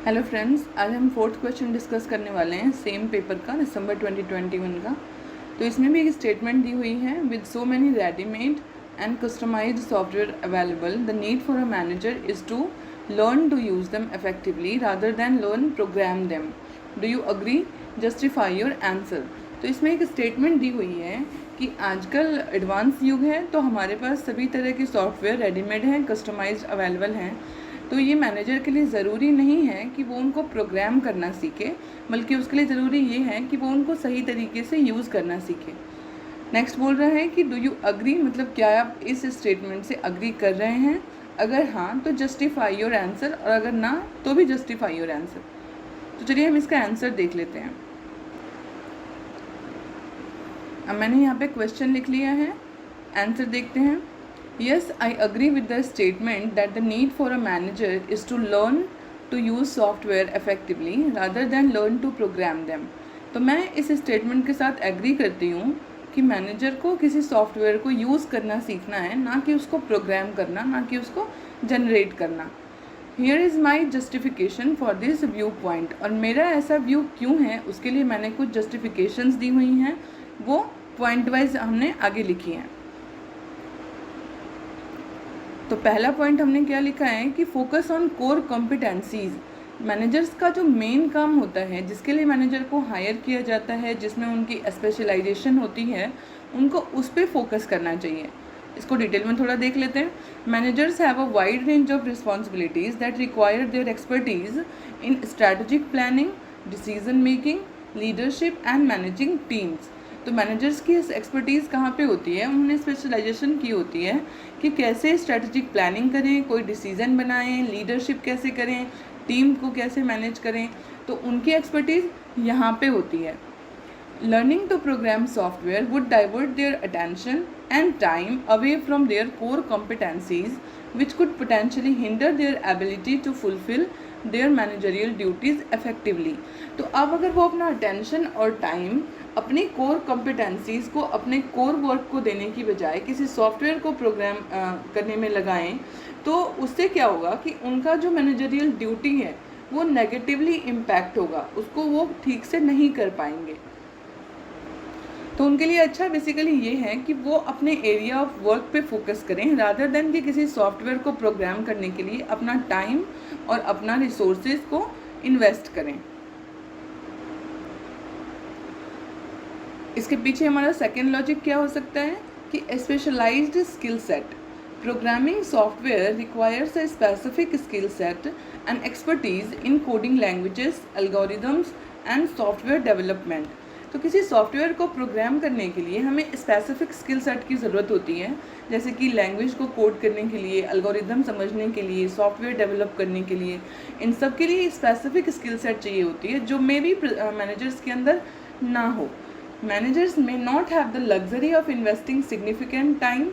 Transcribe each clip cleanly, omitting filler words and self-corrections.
Hello friends, आज हम fourth question discuss करने वाले हैं सेम पेपर का, दिसंबर 2021 का। तो इसमें भी एक स्टेटमेंट दी हुई है, with so many readymade and customised software available the need for a manager is to learn to use them effectively rather than learn program them. Do you agree? Justify your answer. तो इसमें एक statement दी हुई है कि आजकल advance युग है, तो हमारे पास सभी तरह के सॉफ्टवेयर रेडीमेड हैं, कस्टमाइज्ड अवेलेबल हैं। तो ये मैनेजर के लिए ज़रूरी नहीं है कि वो उनको प्रोग्राम करना सीखे, बल्कि उसके लिए ज़रूरी ये है कि वो उनको सही तरीके से यूज़ करना सीखे। नेक्स्ट बोल रहा है कि डू यू अग्री, मतलब क्या आप इस स्टेटमेंट से अग्री कर रहे हैं? अगर हाँ तो जस्टिफाई योर आंसर, और अगर ना तो भी जस्टिफाई योर आंसर। तो चलिए हम इसका आंसर देख लेते हैं। अब मैंने यहाँ पे क्वेश्चन लिख लिया है, आंसर देखते हैं। Yes, I agree with the statement that the need for a manager is to learn to use software effectively rather than learn to program them. तो मैं इस स्टेटमेंट के साथ एग्री करती हूँ कि मैनेजर को किसी सॉफ्टवेयर को यूज़ करना सीखना है, ना कि उसको प्रोग्राम करना, ना कि उसको जनरेट करना। Here is my justification for this view point. और मेरा ऐसा व्यू क्यों है उसके लिए मैंने कुछ जस्टिफिकेशंस दी हुई हैं, वो पॉइंट वाइज हमने आगे लिखी हैं। तो पहला पॉइंट हमने क्या लिखा है कि focus on core competencies. Managers का जो मेन काम होता है, जिसके लिए मैनेजर को हायर किया जाता है, जिसमें उनकी स्पेशलाइजेशन होती है, उनको उस पर फोकस करना चाहिए। इसको डिटेल में थोड़ा देख लेते हैं। Managers have a wide range of responsibilities that require their expertise in strategic planning, decision making, leadership and managing teams. तो मैनेजर्स की एक्सपर्टीज़ कहाँ पे होती है? उन्होंने स्पेशलाइजेशन की होती है कि कैसे स्ट्रेटजिक प्लानिंग करें, कोई डिसीज़न बनाएं, लीडरशिप कैसे करें, टीम को कैसे मैनेज करें। तो उनकी एक्सपर्टीज़ यहाँ पे होती है। Learning to program software would divert their attention and time away from their core competencies which could potentially hinder their ability to fulfil their managerial duties effectively. तो अब अगर वो अपना अटेंशन और टाइम अपनी कोर कॉम्पिटेंसीज़ को, अपने कोर वर्क को देने की बजाय किसी सॉफ्टवेयर को प्रोग्राम करने में लगाएं, तो उससे क्या होगा कि उनका जो मैनेजरियल ड्यूटी है वो नेगेटिवली इम्पैक्ट होगा, उसको वो ठीक से नहीं कर पाएंगे। तो उनके लिए अच्छा बेसिकली ये है कि वो अपने एरिया ऑफ वर्क पे फोकस करें, रादर देन कि किसी सॉफ्टवेयर को प्रोग्राम करने के लिए अपना टाइम और अपना रिसोर्सेज को इन्वेस्ट करें। इसके पीछे हमारा सेकेंड लॉजिक क्या हो सकता है कि specialised skill set. Programming software requires a specific skill set and expertise in coding languages, algorithms and software development. तो किसी सॉफ्टवेयर को प्रोग्राम करने के लिए हमें स्पेसिफिक स्किल सेट की ज़रूरत होती है, जैसे कि लैंग्वेज को कोड करने के लिए, एल्गोरिदम समझने के लिए, सॉफ्टवेयर डेवलप करने के लिए। इन सब के लिए स्पेसिफिक स्किल सेट चाहिए होती है, जो मे बी मैनेजर्स के अंदर ना हो। Managers may not have the luxury of investing significant time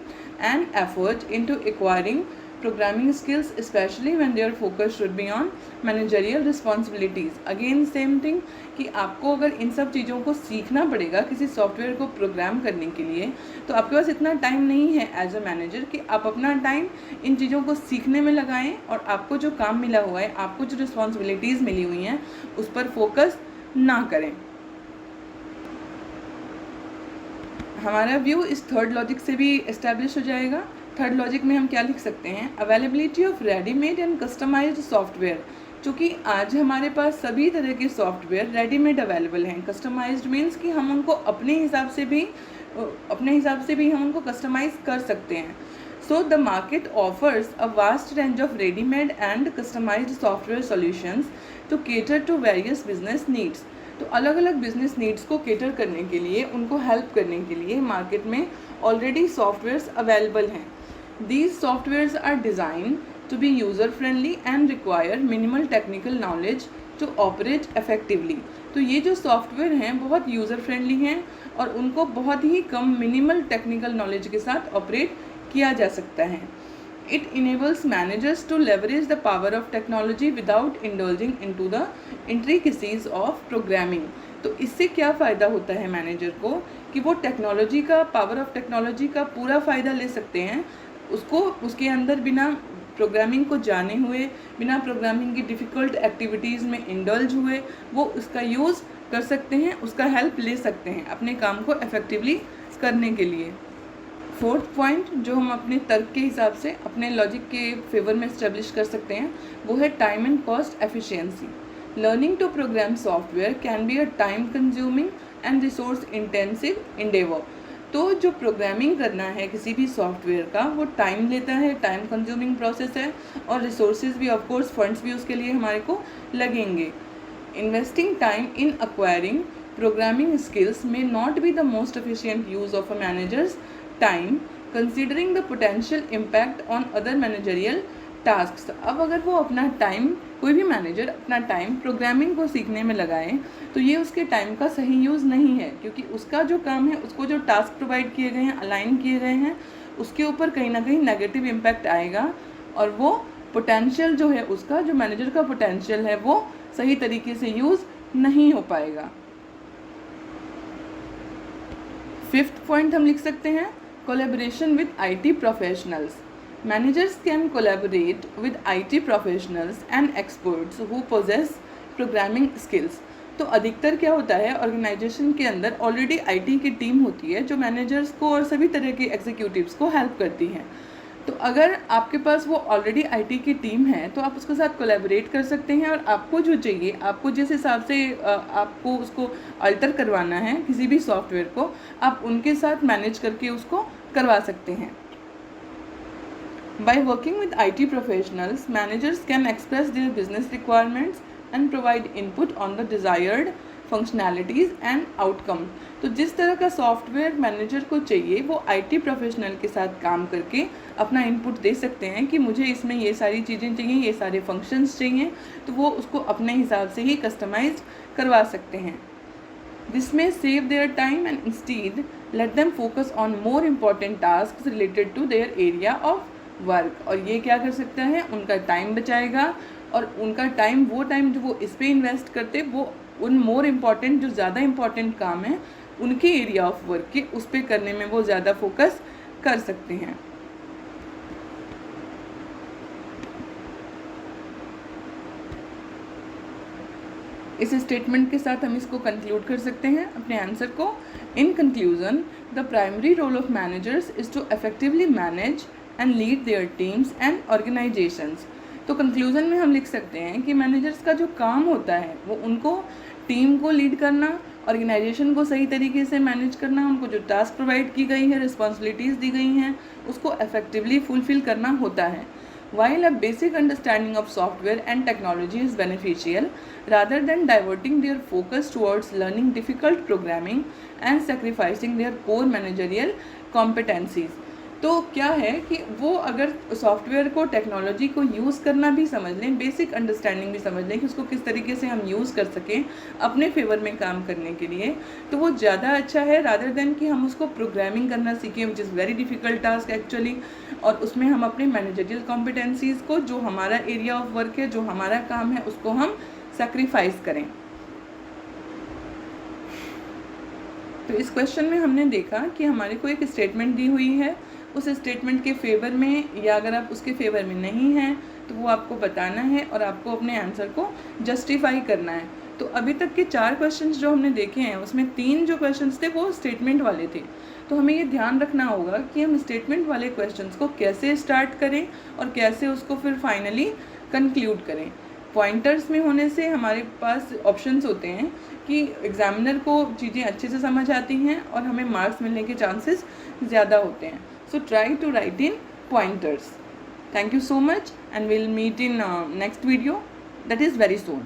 and effort into acquiring programming skills, especially when their focus should be on managerial responsibilities. Again same thing कि आपको अगर इन सब चीज़ों को सीखना पड़ेगा किसी सॉफ्टवेयर को प्रोग्राम करने के लिए, तो आपके पास इतना टाइम नहीं है एज अ मैनेजर कि आप अपना टाइम इन चीज़ों को सीखने में लगाएं, और आपको जो काम मिला हुआ है, आपको जो रिस्पॉन्सिबिलिटीज़ मिली हुई हैं, उस पर फोकस ना करें। हमारा व्यू इस थर्ड लॉजिक से भी एस्टैब्लिश हो जाएगा। थर्ड लॉजिक में हम क्या लिख सकते हैं? Availability of readymade and customised software. चूँकि आज हमारे पास सभी तरह के सॉफ्टवेयर रेडीमेड अवेलेबल हैं। कस्टमाइज्ड मीन्स कि हम उनको अपने हिसाब से भी हम उनको कस्टमाइज कर सकते हैं। So the market offers a vast range of readymade and customised software solutions to cater to various business needs. तो अलग अलग बिजनेस नीड्स को केटर करने के लिए, उनको हेल्प करने के लिए मार्केट में ऑलरेडी सॉफ्टवेयर्स अवेलेबल हैं। These softwares are design to be user friendly and require minimal technical knowledge to operate effectively. तो ये जो सॉफ्टवेयर हैं बहुत यूज़र फ्रेंडली हैं, और उनको बहुत ही कम मिनिमल टेक्निकल नॉलेज के साथ ऑपरेट किया जा सकता है। It enables managers to leverage the power of technology without indulging into the intricacies of programming. तो इससे क्या फ़ायदा होता है मैनेजर को कि वो पावर ऑफ टेक्नोलॉजी का पूरा फ़ायदा ले सकते हैं, उसको उसके अंदर बिना प्रोग्रामिंग को जाने हुए, बिना प्रोग्रामिंग की डिफ़िकल्ट एक्टिविटीज़ में इंडल्ज हुए वो उसका यूज़ कर सकते हैं, उसका हेल्प ले सकते हैं अपने काम को इफ़ेक्टिवली करने के लिए। फोर्थ पॉइंट जो हम अपने तर्क के हिसाब से अपने लॉजिक के फेवर में इस्टेब्लिश कर सकते हैं वो है time and cost efficiency. Learning to program software can be a time consuming and resource intensive endeavour. तो जो प्रोग्रामिंग करना है किसी भी सॉफ्टवेयर का वो टाइम लेता है, टाइम कंज्यूमिंग प्रोसेस है, और रिसोर्सेज भी, ऑफ कोर्स फंड्स भी उसके लिए हमारे को लगेंगे। Investing time in acquiring programming skills may not be the most efficient use of a manager's time considering the potential impact on other managerial tasks। अब अगर वो अपना टाइम, कोई भी मैनेजर अपना टाइम प्रोग्रामिंग को सीखने में लगाए तो ये उसके टाइम का सही यूज़ नहीं है, क्योंकि उसका जो काम है, उसको जो टास्क प्रोवाइड किए गए हैं, अलाइन किए गए हैं, उसके ऊपर कहीं ना कहीं नेगेटिव इम्पैक्ट आएगा और वो पोटेंशियल जो है उसका, जो मैनेजर का पोटेंशियल है, वो सही तरीके से यूज़ नहीं हो पाएगा। फिफ्थ पॉइंट हम लिख सकते हैं collaboration with IT professionals. Managers can collaborate with IT professionals and experts who possess programming skills. तो अधिकतर क्या होता है, ऑर्गेनाइजेशन के अंदर ऑलरेडी IT की टीम होती है जो मैनेजर्स को और सभी तरह के एग्जीक्यूटिव्स को हेल्प करती हैं। तो अगर आपके पास वो ऑलरेडी IT की टीम है तो आप उसके साथ कोलैबोरेट कर सकते हैं, और आपको जो चाहिए, आपको जिस हिसाब से आपको उसको अल्टर करवाना है किसी भी सॉफ्टवेयर को, आप उनके साथ मैनेज करके उसको करवा सकते हैं। By working with IT professionals, managers can express their business requirements and provide input on the desired functionalities and outcome. तो जिस तरह का सॉफ्टवेयर मैनेजर को चाहिए वो IT प्रोफेशनल के साथ काम करके अपना इनपुट दे सकते हैं कि मुझे इसमें ये सारी चीज़ें चाहिए, ये सारे फंक्शंस चाहिए, तो वो उसको अपने हिसाब से ही कस्टमाइज करवा सकते हैं। दिस में save their time and instead let them focus on more important task related to their area of work. और ये क्या कर सकता है, उनका टाइम बचाएगा, और उनका टाइम, वो टाइम जो वो इस पर इन्वेस्ट करते, वो उन मोर इम्पॉर्टेंट, जो ज़्यादा इम्पॉर्टेंट काम है उनके एरिया ऑफ वर्क के, उस पर करने में वो ज़्यादा फोकस कर सकते हैं। इस स्टेटमेंट के साथ हम इसको कंक्लूड कर सकते हैं अपने आंसर को। In conclusion, the primary role of managers is to effectively manage and lead their teams and organisations. तो कंक्लूजन में हम लिख सकते हैं कि मैनेजर्स का जो काम होता है वो उनको टीम को लीड करना, ऑर्गेनाइजेशन को सही तरीके से मैनेज करना, उनको जो टास्क प्रोवाइड की गई है, रिस्पॉन्सिबिलिटीज़ दी गई हैं, उसको इफेक्टिवली फुलफिल करना होता है। While a basic understanding of software and technology is beneficial, rather than diverting their focus towards learning difficult programming and sacrificing their core managerial competencies। तो क्या है कि वो अगर सॉफ्टवेयर को, टेक्नोलॉजी को यूज़ करना भी समझ लें, बेसिक अंडरस्टैंडिंग भी समझ लें कि उसको किस तरीके से हम यूज़ कर सकें अपने फेवर में काम करने के लिए, तो वो ज़्यादा अच्छा है रादर देन कि हम उसको प्रोग्रामिंग करना सीखें, which is very difficult task actually, और उसमें हम अपने मैनेजरियल कॉम्पिटेंसीज़ को, जो हमारा एरिया ऑफ वर्क है, जो हमारा काम है, उसको हम सेक्रीफाइस करें। तो इस क्वेश्चन में हमने देखा कि हमारे को एक स्टेटमेंट दी हुई है, उस स्टेटमेंट के फेवर में या अगर आप उसके फेवर में नहीं हैं तो वो आपको बताना है और आपको अपने आंसर को जस्टिफाई करना है। तो अभी तक के 4 क्वेश्चंस जो हमने देखे हैं उसमें 3 जो क्वेश्चंस थे वो स्टेटमेंट वाले थे। तो हमें ये ध्यान रखना होगा कि हम स्टेटमेंट वाले क्वेश्चंस को कैसे स्टार्ट करें और कैसे उसको फिर फाइनली कंक्लूड करें। पॉइंटर्स में होने से हमारे पास ऑप्शंस होते हैं कि एग्जामिनर को चीज़ें अच्छे से समझ आती हैं और हमें मार्क्स मिलने के चांसेस ज़्यादा होते हैं। So try to write in pointers. Thank you so much and we'll meet in next video, that is very soon.